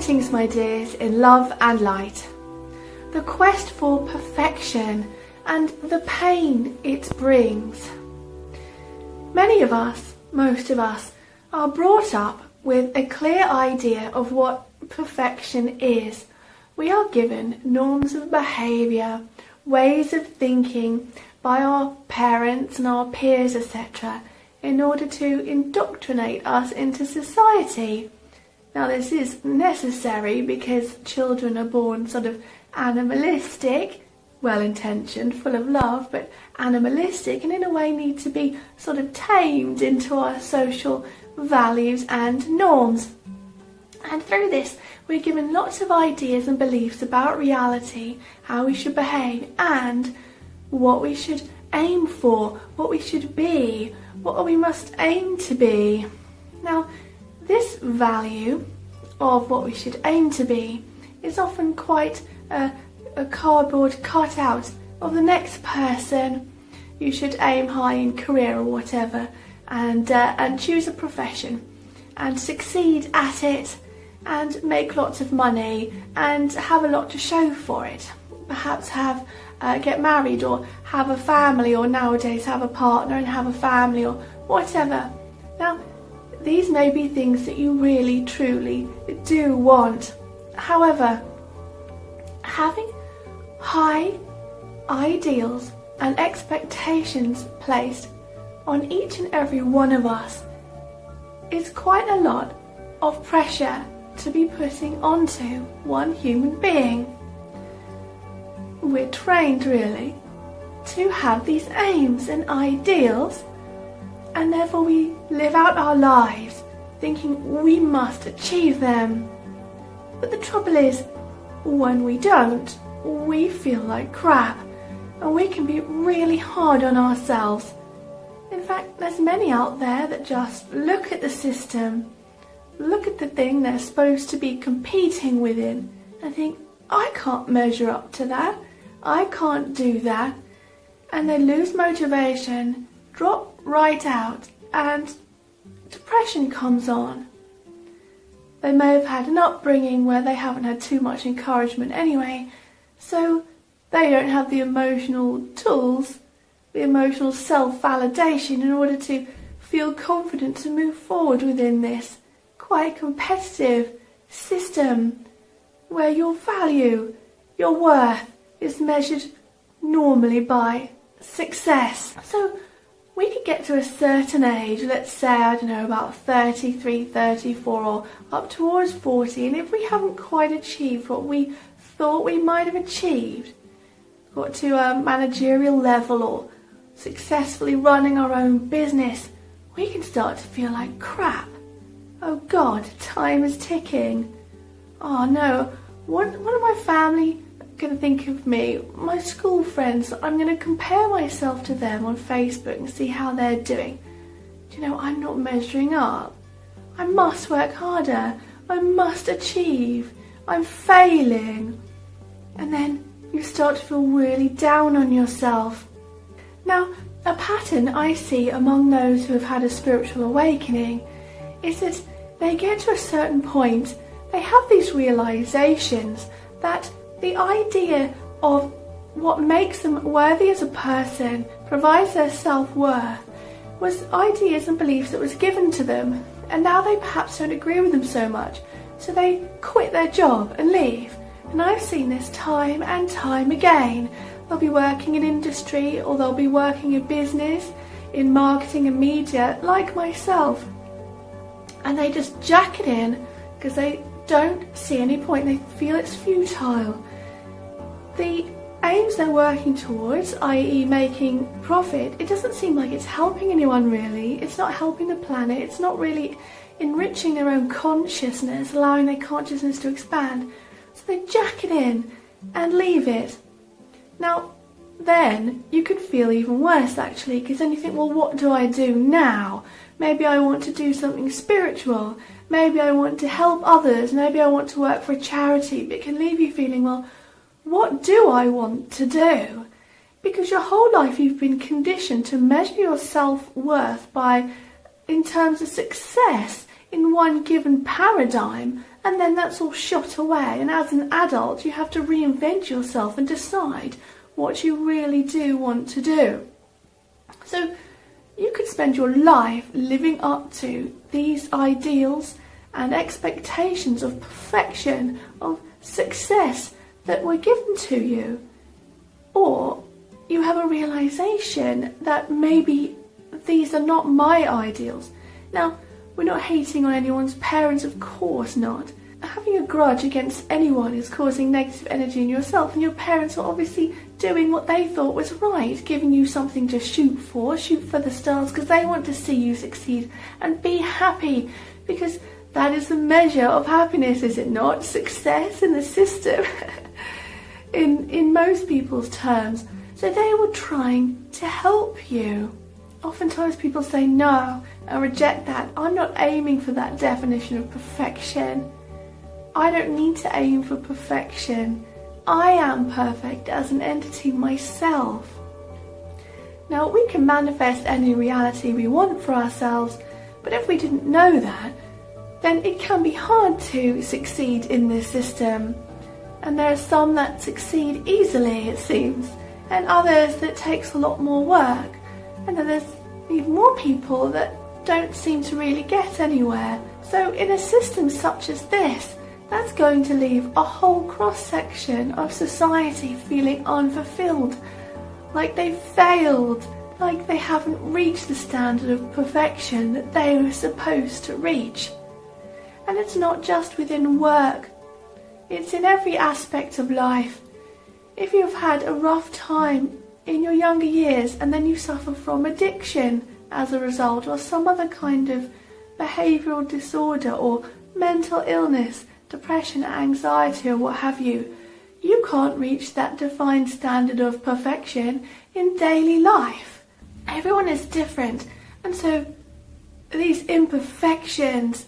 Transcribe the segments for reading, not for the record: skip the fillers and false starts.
Greetings, my dears, in love and light. The quest for perfection and the pain it brings. Many of us, most of us, are brought up with a clear idea of what perfection is. We are given norms of behaviour, ways of thinking by our parents and our peers, etc., in order to indoctrinate us into society. Now, this is necessary because children are born sort of animalistic, well-intentioned, full of love, but animalistic, and in a way need to be sort of tamed into our social values and norms. And through this, we're given lots of ideas and beliefs about reality, how we should behave, and what we should aim for, what we should be, what we must aim to be. Now, this value of what we should aim to be is often quite a cardboard cutout of the next person. You should aim high in career or whatever, and choose a profession and succeed at it and make lots of money and have a lot to show for it. Perhaps get married or have a family, or nowadays have a partner and have a family, or whatever. Now, these may be things that you really, truly do want. However, having high ideals and expectations placed on each and every one of us is quite a lot of pressure to be putting onto one human being. We're trained, really, to have these aims and ideals, and therefore we live out our lives thinking we must achieve them. But the trouble is, when we don't, we feel like crap, and we can be really hard on ourselves. In fact, there's many out there that just look at the system, look at the thing they're supposed to be competing within, and think, I can't measure up to that, I can't do that, and they lose motivation, drop right out, and depression comes on. They may have had an upbringing where they haven't had too much encouragement anyway, so they don't have the emotional tools, the emotional self-validation in order to feel confident to move forward within this quite competitive system where your value, your worth is measured normally by success. So we could get to a certain age, let's say, I don't know, about 33, 34, or up towards 40, and if we haven't quite achieved what we thought we might have achieved, got to a managerial level or successfully running our own business, we can start to feel like crap. Oh God, time is ticking. Oh no, what are my family going to think of me? My school friends, I'm going to compare myself to them on Facebook and see how they're doing. Do you know, I'm not measuring up. I must work harder. I must achieve. I'm failing. And then you start to feel really down on yourself. Now, a pattern I see among those who have had a spiritual awakening is that they get to a certain point, they have these realizations that the idea of what makes them worthy as a person, provides their self-worth, was ideas and beliefs that was given to them, and now they perhaps don't agree with them so much, so they quit their job and leave. And I've seen this time and time again. They'll be working in industry, or they'll be working in business, in marketing and media, like myself, and they just jack it in because they don't see any point. They feel it's futile. The aims they're working towards, i.e. making profit, it doesn't seem like it's helping anyone really. It's not helping the planet. It's not really enriching their own consciousness, allowing their consciousness to expand. So they jack it in and leave it. Now, then you could feel even worse actually, because then you think, well, what do I do now? Maybe I want to do something spiritual. Maybe I want to help others. Maybe I want to work for a charity. But it can leave you feeling, well, what do I want to do? Because your whole life you've been conditioned to measure your self-worth in terms of success in one given paradigm, and then that's all shot away, and as an adult you have to reinvent yourself and decide what you really do want to do. So you could spend your life living up to these ideals and expectations of perfection, of success that were given to you. Or you have a realization that maybe these are not my ideals. Now, we're not hating on anyone's parents, of course not. Having a grudge against anyone is causing negative energy in yourself, and your parents are obviously doing what they thought was right, giving you something to shoot for the stars, because they want to see you succeed and be happy, because that is the measure of happiness, is it not? Success in the system, in most people's terms. So they were trying to help you. Oftentimes people say no and reject that. I'm not aiming for that definition of perfection. I don't need to aim for perfection. I am perfect as an entity myself. Now, we can manifest any reality we want for ourselves, but if we didn't know that, then it can be hard to succeed in this system. And there are some that succeed easily, it seems, and others that takes a lot more work. And then there's even more people that don't seem to really get anywhere. So in a system such as this, that's going to leave a whole cross-section of society feeling unfulfilled, like they've failed, like they haven't reached the standard of perfection that they were supposed to reach. And it's not just within work, it's in every aspect of life. If you've had a rough time in your younger years and then you suffer from addiction as a result, or some other kind of behavioural disorder or mental illness, depression, anxiety, or what have you, you can't reach that defined standard of perfection in daily life. Everyone is different, and so these imperfections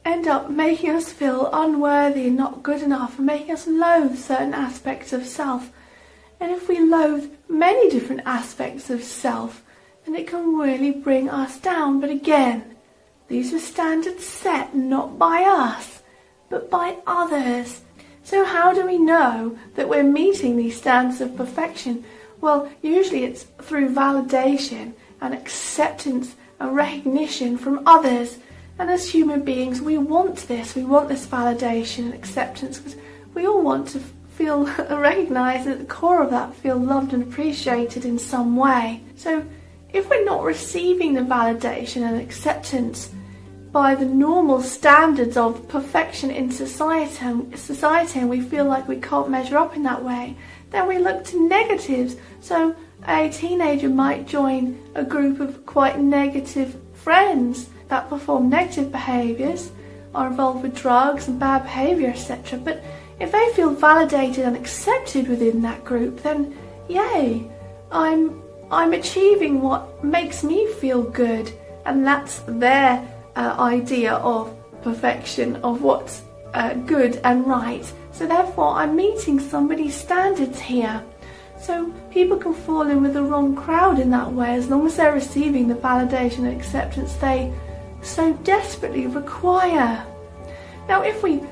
end up making us feel unworthy and not good enough, and making us loathe certain aspects of self. And if we loathe many different aspects of self, then it can really bring us down. But again, these are standards set not by us, but by others. So how do we know that we're meeting these standards of perfection? Well, usually it's through validation and acceptance and recognition from others. And as human beings, we want this validation and acceptance, because we all want to feel recognised, and at the core of that, feel loved and appreciated in some way. So if we're not receiving the validation and acceptance by the normal standards of perfection in society, and we feel like we can't measure up in that way, then we look to negatives. So a teenager might join a group of quite negative friends that perform negative behaviours, are involved with drugs and bad behaviour, etc. But if they feel validated and accepted within that group, then yay, I'm achieving what makes me feel good, and that's their idea of perfection, of what's good and right. So therefore I'm meeting somebody's standards here. So people can fall in with the wrong crowd in that way, as long as they're receiving the validation and acceptance they so desperately require. Now, if we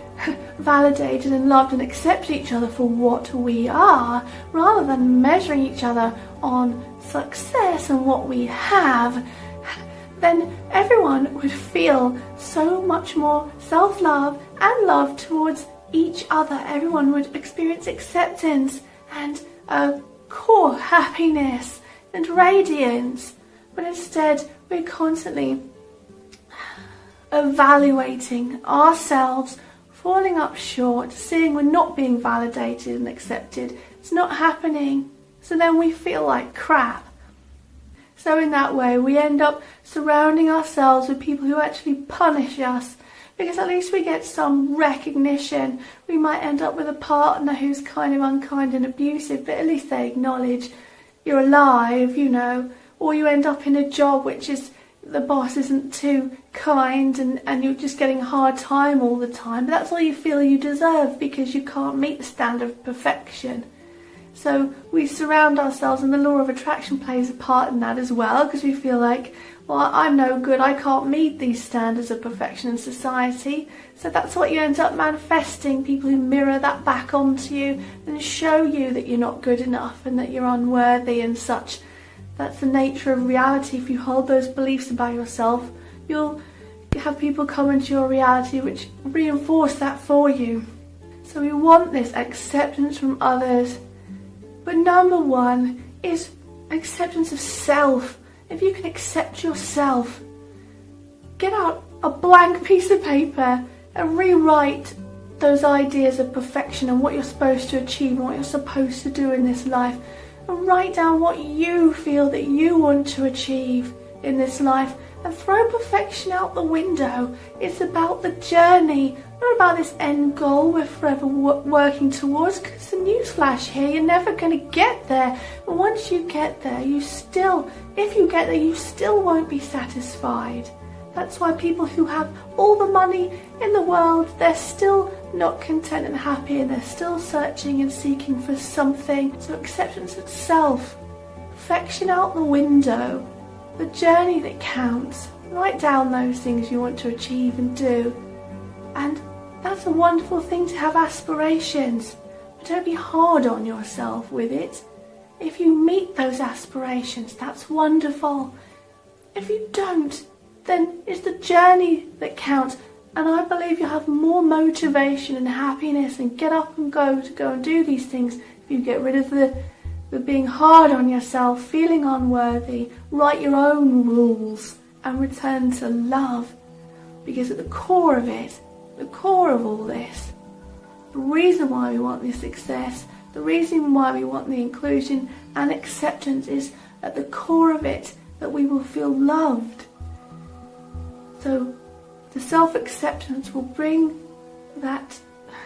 validated and loved and accepted each other for what we are, rather than measuring each other on success and what we have, then everyone would feel so much more self-love and love towards each other. Everyone would experience acceptance and a core happiness and radiance. But instead, we're constantly evaluating ourselves, falling up short, seeing we're not being validated and accepted. It's not happening. So then we feel like crap. So in that way, we end up surrounding ourselves with people who actually punish us, because at least we get some recognition. We might end up with a partner who's kind of unkind and abusive, but at least they acknowledge you're alive, you know. Or you end up in a job which is, the boss isn't too kind, and you're just getting a hard time all the time. But that's all you feel you deserve, because you can't meet the standard of perfection. So we surround ourselves, and the law of attraction plays a part in that as well, because we feel like, well, I'm no good, I can't meet these standards of perfection in society. So that's what you end up manifesting, people who mirror that back onto you and show you that you're not good enough and that you're unworthy and such. That's the nature of reality. If you hold those beliefs about yourself, you'll have people come into your reality which reinforce that for you. So we want this acceptance from others. But number one is acceptance of self. If you can accept yourself, get out a blank piece of paper and rewrite those ideas of perfection and what you're supposed to achieve and what you're supposed to do in this life. And write down what you feel that you want to achieve in this life, and throw perfection out the window. It's about the journey, not about this end goal we're forever working towards, because the newsflash here, you're never going to get there. But once you get there, if you get there, you still won't be satisfied. That's why people who have all the money in the world, they're still not content and happy, and they're still searching and seeking for something. So acceptance of self, perfection out the window, the journey that counts. Write down those things you want to achieve and do. And that's a wonderful thing to have aspirations. But don't be hard on yourself with it. If you meet those aspirations, that's wonderful. If you don't, then it's the journey that counts. And I believe you'll have more motivation and happiness and get up and go and do these things if you get rid of the being hard on yourself, feeling unworthy. Write your own rules and return to love. Because at the core of it, the core of all this, the reason why we want this success, the reason why we want the inclusion and acceptance is at the core of it that we will feel loved. So the self-acceptance will bring that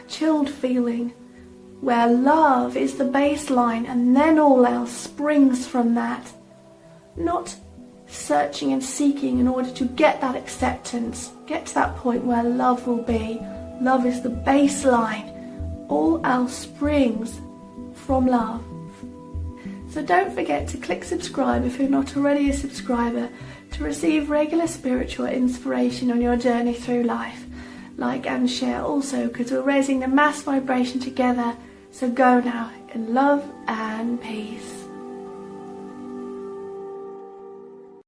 chilled feeling where love is the baseline and then all else springs from that. Not searching and seeking in order to get that acceptance. Get to that point where love will be. Love is the baseline. All else springs from love. So don't forget to click subscribe if you're not already a subscriber to receive regular spiritual inspiration on your journey through life. Like and share also, because we're raising the mass vibration together. So go now in love and peace.